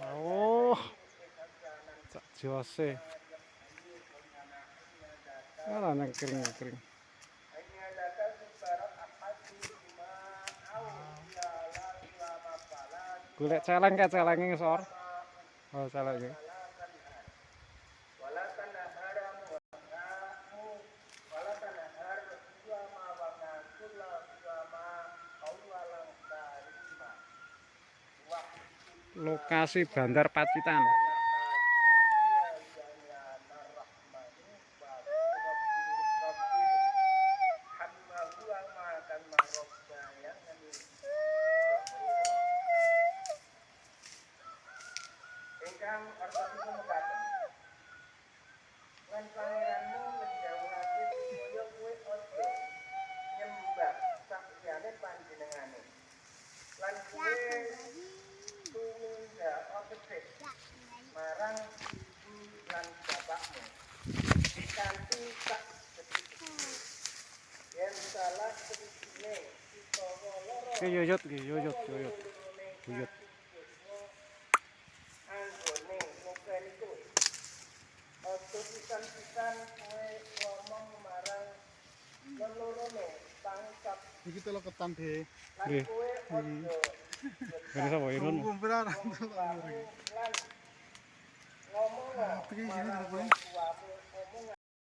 Oh, Cak Jose. Ala nang kering-kering. Golek celeng kae celenge ngisor. Oh, celenge. Lokasi Bandar Pacitan. Ingkang ortosipun mekaten. Lan pangeranmu ngejauhake supaya kowe aja nyembah sakliyane panjenengane. Lan kowe tumindak opesik marang ibu lan bapakmu. Kanthi sak detik. Yen salah sedikitne utawa lara. Ki yuyut. Buyut. Anggone ngopeni kowe. Aja pisan-pisan kowe ngomong marang lelorone pangkat. Iki telo ketan deh. Nggih. Kowe aja Kene sapa Yunun? Kumpulan lan ngomong Iki sini kowe. marang